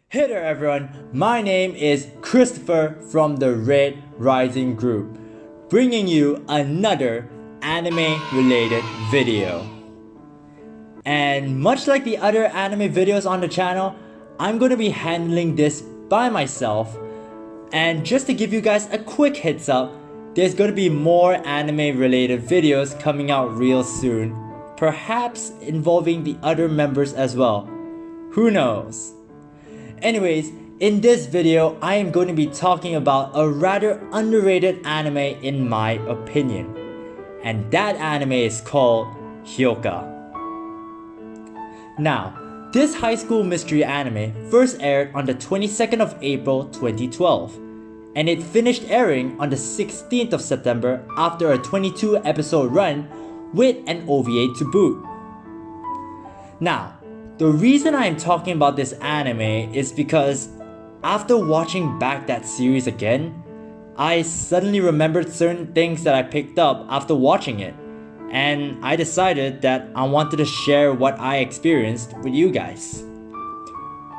Hey there everyone, my name is Christopher from the Red Rising Group, bringing you another anime related video. And much like the other anime videos on the channel, I'm going to be handling this by myself. And just to give you guys a quick heads up, there's going to be more anime related videos coming out real soon, perhaps involving the other members as well. Who knows? Anyways, in this video, I am going to be talking about a rather underrated anime in my opinion. And that anime is called Hyouka. Now, this high school mystery anime first aired on the 22nd of April 2012. And it finished airing on the 16th of September after a 22 episode run with an OVA to boot. Now, the reason I am talking about this anime is because after watching back that series again, I suddenly remembered certain things that I picked up after watching it, and I decided that I wanted to share what I experienced with you guys.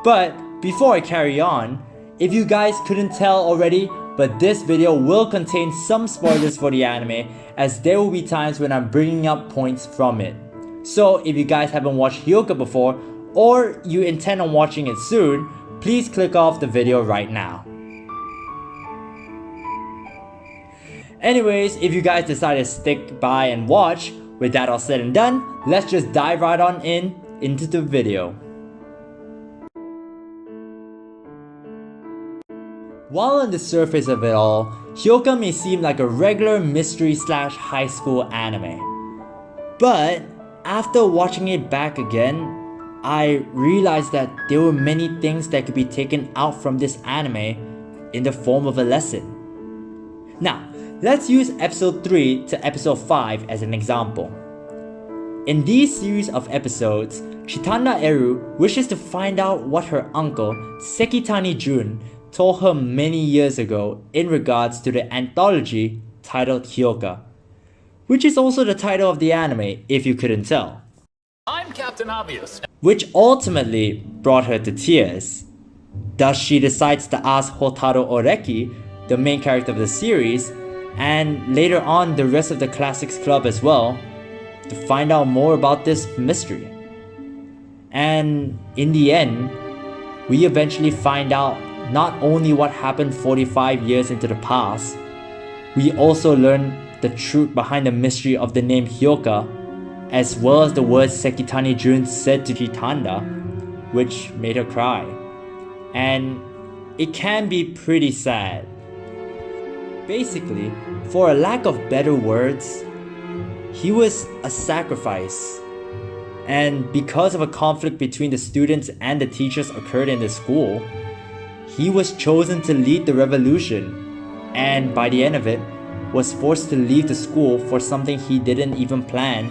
But before I carry on, if you guys couldn't tell already, but this video will contain some spoilers for the anime, as there will be times when I'm bringing up points from it. So if you guys haven't watched Hyouka before, or you intend on watching it soon, please click off the video right now. Anyways, if you guys decide to stick by and watch, with that all said and done, let's just dive right on into the video. While on the surface of it all, Hyouka may seem like a regular mystery / high school anime. But after watching it back again, I realized that there were many things that could be taken out from this anime in the form of a lesson. Now, let's use episode 3 to episode 5 as an example. In these series of episodes, Shitanda Eru wishes to find out what her uncle, Sekitani Jun, told her many years ago in regards to the anthology titled Hyouka, which is also the title of the anime if you couldn't tell. I'm Captain Obvious. Which ultimately brought her to tears. Thus she decides to ask Hotaru Oreki, the main character of the series, and later on the rest of the Classics Club as well, to find out more about this mystery. And in the end, we eventually find out not only what happened 45 years into the past, we also learn the truth behind the mystery of the name Hyouka, as well as the words Sekitani Jun said to Shitanda, which made her cry. And it can be pretty sad. Basically, for a lack of better words, he was a sacrifice. And because of a conflict between the students and the teachers occurred in the school, he was chosen to lead the revolution, and by the end of it, was forced to leave the school for something he didn't even plan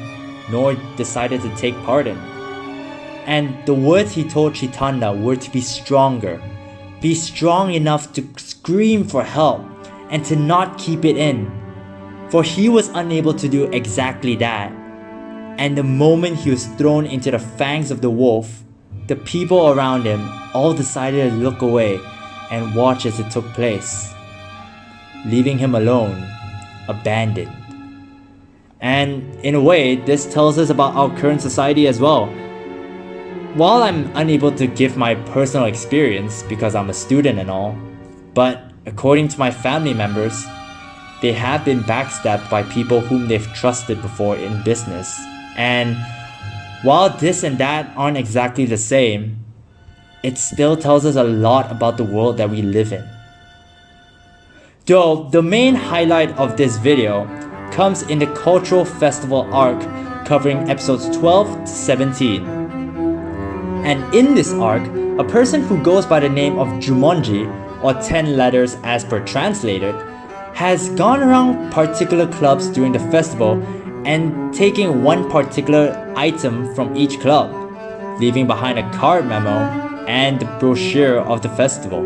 nor decided to take part in. And the words he told Shitanda were to be stronger, be strong enough to scream for help and to not keep it in, for he was unable to do exactly that. And the moment he was thrown into the fangs of the wolf, the people around him all decided to look away and watch as it took place, leaving him alone, abandoned. And in a way, this tells us about our current society as well. While I'm unable to give my personal experience because I'm a student and all, but according to my family members, they have been backstabbed by people whom they've trusted before in business. And while this and that aren't exactly the same, it still tells us a lot about the world that we live in. Though the main highlight of this video comes in the Cultural Festival arc covering episodes 12 to 17. And in this arc, a person who goes by the name of Jumonji, or 10 letters as per translated, has gone around particular clubs during the festival and taking one particular item from each club, leaving behind a card memo and the brochure of the festival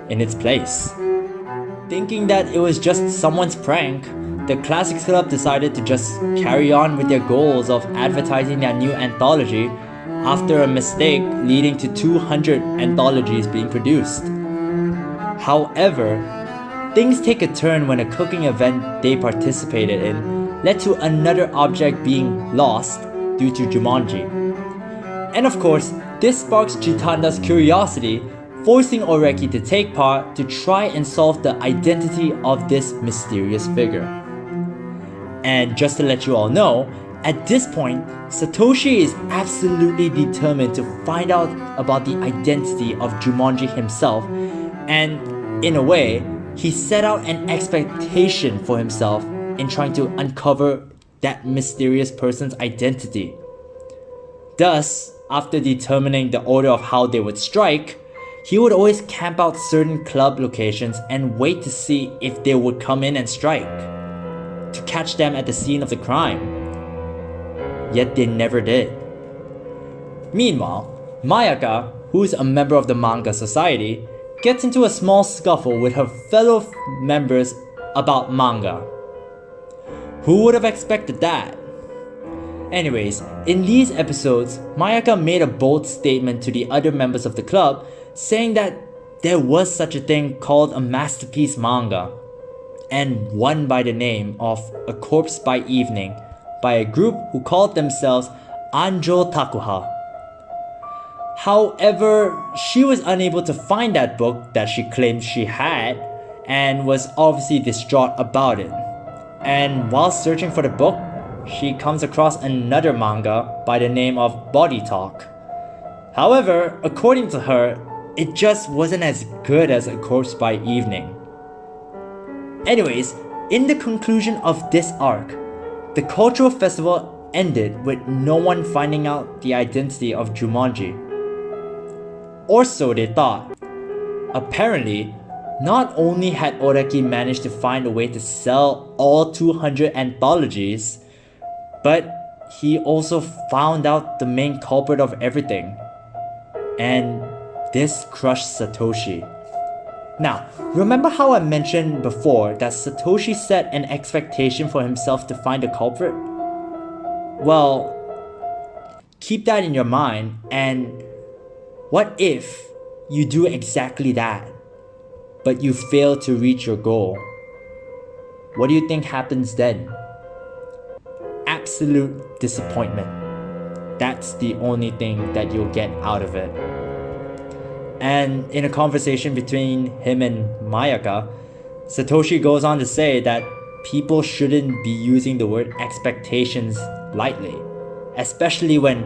in its place. Thinking that it was just someone's prank, the Classics Club decided to just carry on with their goals of advertising their new anthology after a mistake leading to 200 anthologies being produced. However, things take a turn when a cooking event they participated in led to another object being lost due to Jumanji. And of course, this sparks Chitanda's curiosity, forcing Oreki to take part to try and solve the identity of this mysterious figure. And just to let you all know, at this point, Satoshi is absolutely determined to find out about the identity of Jumanji himself, and in a way, he set out an expectation for himself in trying to uncover that mysterious person's identity. Thus, after determining the order of how they would strike, he would always camp out certain club locations and wait to see if they would come in and strike, to catch them at the scene of the crime. Yet they never did. Meanwhile, Mayaka, who is a member of the Manga Society, gets into a small scuffle with her fellow members about manga. Who would have expected that? Anyways, in these episodes, Mayaka made a bold statement to the other members of the club, saying that there was such a thing called a masterpiece manga, and one by the name of A Corpse by Evening by a group who called themselves Anjo Takuha. However, she was unable to find that book that she claimed she had, and was obviously distraught about it. And while searching for the book, she comes across another manga by the name of Body Talk. However, according to her, it just wasn't as good as A Corpse by Evening. Anyways, in the conclusion of this arc, the cultural festival ended with no one finding out the identity of Jumanji. Or so they thought. Apparently, not only had Oreki managed to find a way to sell all 200 anthologies, but he also found out the main culprit of everything. And this crushed Satoshi. Now, remember how I mentioned before that Satoshi set an expectation for himself to find the culprit? Well, keep that in your mind, and what if you do exactly that, but you fail to reach your goal? What do you think happens then? Absolute disappointment. That's the only thing that you'll get out of it. And in a conversation between him and Mayaka, Satoshi goes on to say that people shouldn't be using the word expectations lightly, especially when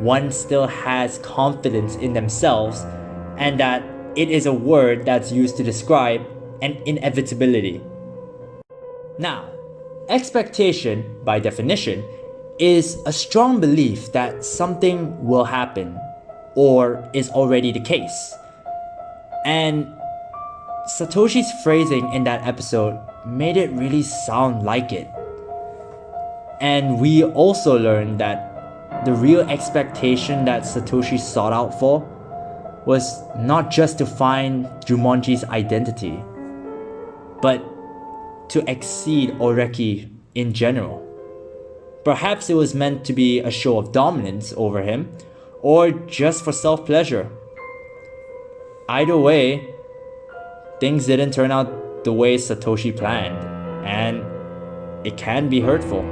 one still has confidence in themselves, and that it is a word that's used to describe an inevitability. Now, expectation, by definition, is a strong belief that something will happen, or is already the case. And Satoshi's phrasing in that episode made it really sound like it. And we also learned that the real expectation that Satoshi sought out for was not just to find Jumanji's identity, but to exceed Oreki in general. Perhaps it was meant to be a show of dominance over him, or just for self-pleasure. Either way, things didn't turn out the way Satoshi planned, and it can be hurtful.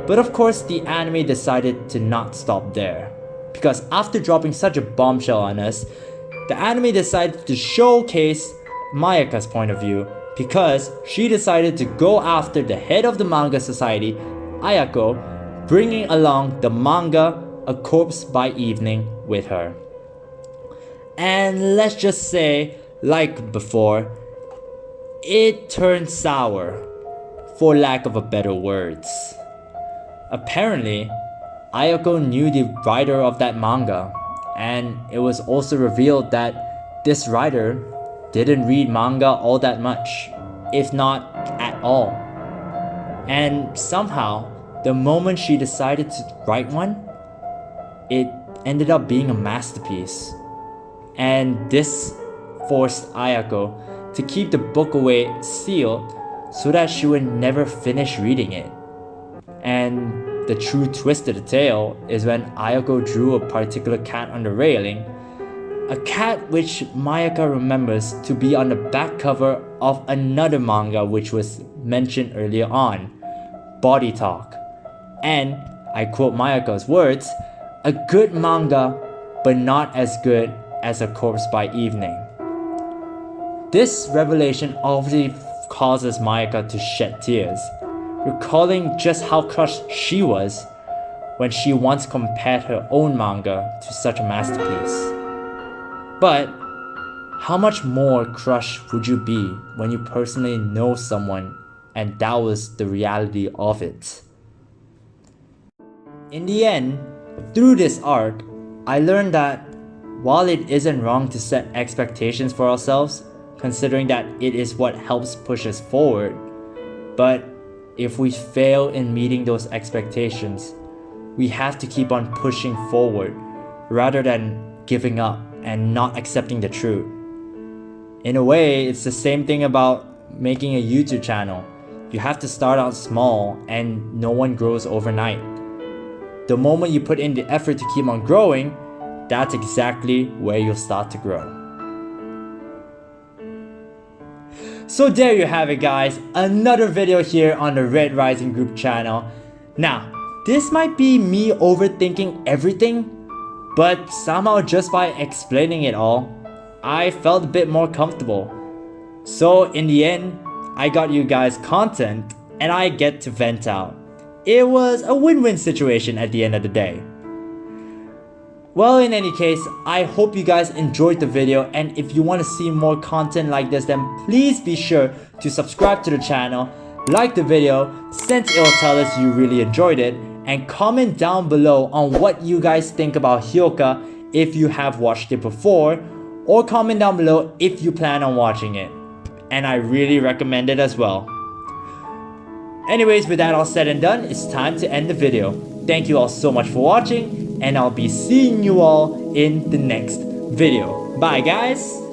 But of course, the anime decided to not stop there, because after dropping such a bombshell on us, the anime decided to showcase Mayaka's point of view, because she decided to go after the head of the Manga Society, Ayako, bringing along the manga A Corpse by Evening with her. And let's just say, like before, it turned sour, for lack of a better words. Apparently, Ayako knew the writer of that manga, and it was also revealed that this writer didn't read manga all that much, if not at all. And somehow, the moment she decided to write one, it ended up being a masterpiece. And this forced Ayako to keep the book away sealed so that she would never finish reading it. And the true twist of the tale is when Ayako drew a particular cat on the railing, a cat which Mayaka remembers to be on the back cover of another manga which was mentioned earlier on, Body Talk. And, I quote Mayaka's words, "A good manga, but not as good as A Corpse by Evening." This revelation obviously causes Mayaka to shed tears, recalling just how crushed she was when she once compared her own manga to such a masterpiece. But how much more crushed would you be when you personally know someone and that was the reality of it? In the end, through this arc, I learned that while it isn't wrong to set expectations for ourselves, considering that it is what helps push us forward, but if we fail in meeting those expectations, we have to keep on pushing forward rather than giving up and not accepting the truth. In a way, it's the same thing about making a YouTube channel. You have to start out small and no one grows overnight. The moment you put in the effort to keep on growing, that's exactly where you'll start to grow. So there you have it, guys, another video here on the Red Rising Group channel. Now, this might be me overthinking everything, but somehow just by explaining it all, I felt a bit more comfortable. So in the end, I got you guys content and I get to vent out. It was a win-win situation at the end of the day. Well, in any case, I hope you guys enjoyed the video, and if you want to see more content like this, then please be sure to subscribe to the channel, like the video since it will tell us you really enjoyed it, and comment down below on what you guys think about Hyouka if you have watched it before, or comment down below if you plan on watching it. And I really recommend it as well. Anyways, with that all said and done, it's time to end the video. Thank you all so much for watching, and I'll be seeing you all in the next video. Bye guys!